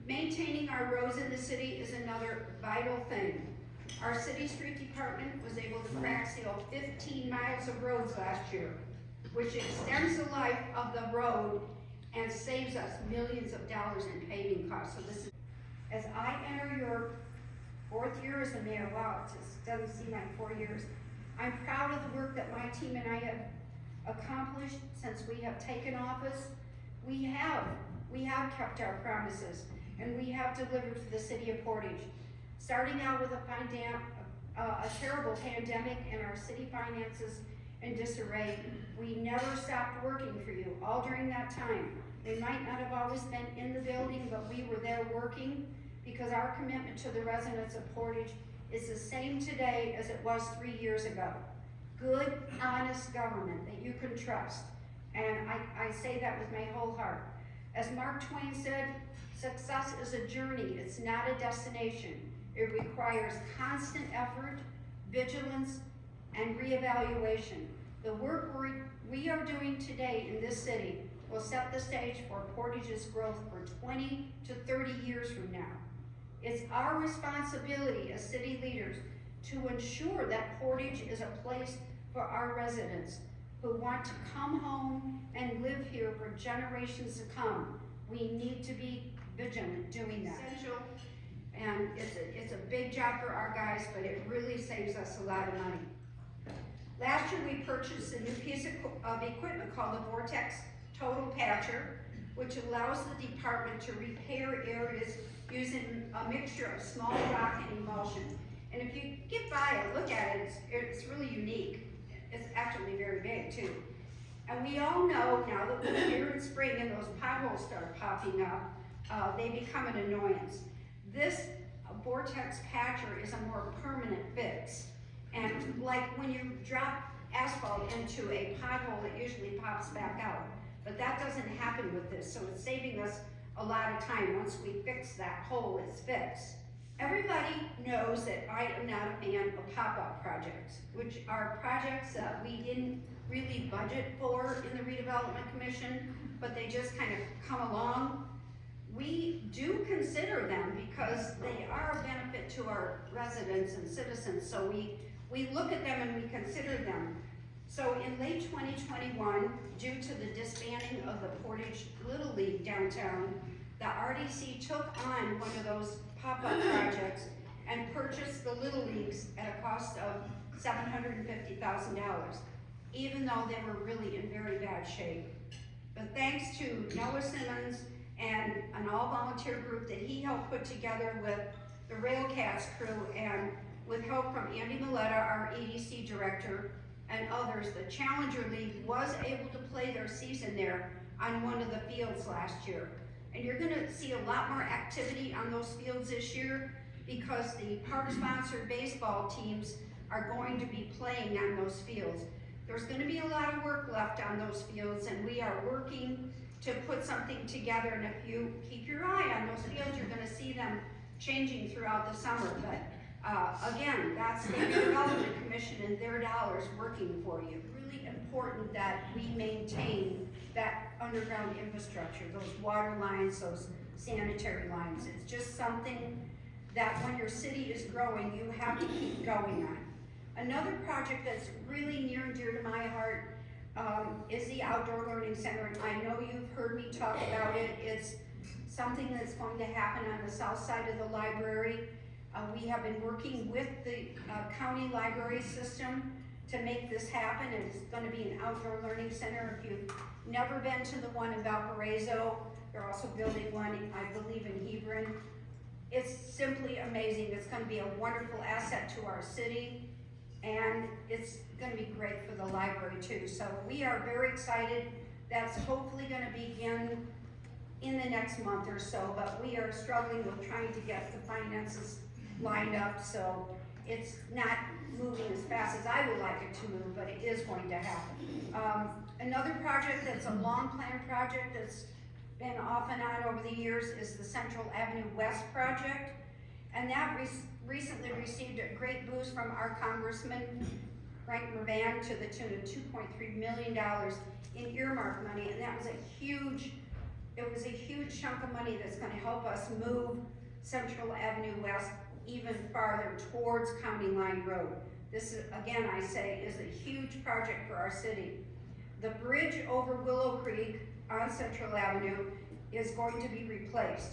Maintaining our roads in the city is another vital thing. Our city street department was able to crack seal 15 miles of roads last year, which extends the life of the road and saves us millions of dollars in paving costs. So this is, as I enter your 4th year as a mayor, wow, it just doesn't seem like 4 years. I'm proud of the work that my team and I have accomplished since we have taken office. We have kept our promises, and we have delivered for the city of Portage. Starting out with a terrible pandemic and our city finances in disarray, we never stopped working for you all during that time. They might not have always been in the building, but we were there working because our commitment to the residents of Portage is the same today as it was 3 years ago. Good, honest government that you can trust. And I say that with my whole heart. As Mark Twain said, success is a journey, it's not a destination. It requires constant effort, vigilance, and reevaluation. The work we are doing today in this city will set the stage for Portage's growth for 20 to 30 years from now. It's our responsibility as city leaders to ensure that Portage is a place for our residents who want to come home and live here for generations to come. We need to be vigilant doing that. Essential, and it's a big job for our guys, but it really saves us a lot of money. Last year we purchased a new piece of equipment called the Portage Total Patcher, which allows the department to repair areas using a mixture of small rock and emulsion. And if you get by and look at it, it's really unique. It's actually very big too. And we all know now that we're here in spring and those potholes start popping up, they become an annoyance. This Vortex Patcher is a more permanent fix. And like when you drop asphalt into a pothole, it usually pops back out. But that doesn't happen with this, so it's saving us a lot of time. Once we fix that hole, it's fixed. Everybody knows that I am not a fan of pop-up projects, which are projects that we didn't really budget for in the redevelopment commission, but they just kind of come along. We do consider them because they are a benefit to our residents and citizens, so we look at them and we consider them. So in late 2021, due to the disbanding of the Portage Little League downtown, the RDC took on one of those pop-up projects and purchased the Little Leagues at a cost of $750,000, even though they were really in very bad shape. But thanks to Noah Simmons and an all-volunteer group that he helped put together with the Railcats crew and with help from Andy Milletta, our EDC director, and others, the Challenger League was able to play their season there on one of the fields last year. And you're gonna see a lot more activity on those fields this year because the park-sponsored baseball teams are going to be playing on those fields. There's gonna be a lot of work left on those fields, and we are working to put something together. And if you keep your eye on those fields, you're gonna see them changing throughout the summer. But again, that's the Redevelopment Commission and their dollars working for you. Really important that we maintain that underground infrastructure, those water lines, those sanitary lines. It's just something that when your city is growing, you have to keep going on. Another project that's really near and dear to my heart is the Outdoor Learning Center. And I know you've heard me talk about it. It's something that's going to happen on the south side of the library. We have been working with the county library system to make this happen. It's going to be an outdoor learning center. If you've never been to the one in Valparaiso, they're also building one, I believe, in Hebron. It's simply amazing. It's going to be a wonderful asset to our city, and it's going to be great for the library too. So we are very excited. That's hopefully going to begin in the next month or so, but we are struggling with trying to get the finances lined up, so it's not moving as fast as I would like it to move, but it is going to happen. Another project that's a long planned project that's been off and on over the years is the Central Avenue West project, and that recently received a great boost from our Congressman Frank Mervan to the tune of $2.3 million in earmark money, and that was a huge it was a huge chunk of money that's gonna help us move Central Avenue West even farther towards County Line Road. This is, again, I say, is a huge project for our city. The bridge over Willow Creek on Central Avenue is going to be replaced.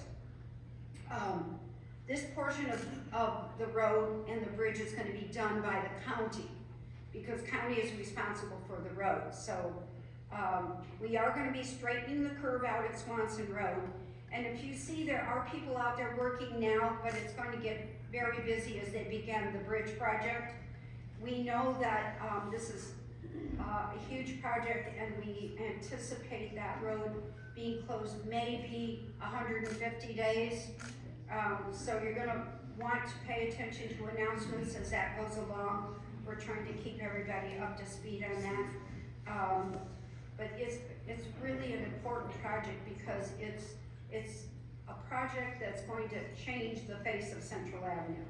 This portion of the road and the bridge is gonna be done by the county, because county is responsible for the road. So we are gonna be straightening the curve out at Swanson Road. And if you see, there are people out there working now, but it's going to get very busy as they begin the bridge project. We know that this is a huge project, and we anticipate that road being closed maybe 150 days. So you're gonna want to pay attention to announcements as that goes along. We're trying to keep everybody up to speed on that. But it's really an important project because it's a project that's going to change the face of Central Avenue.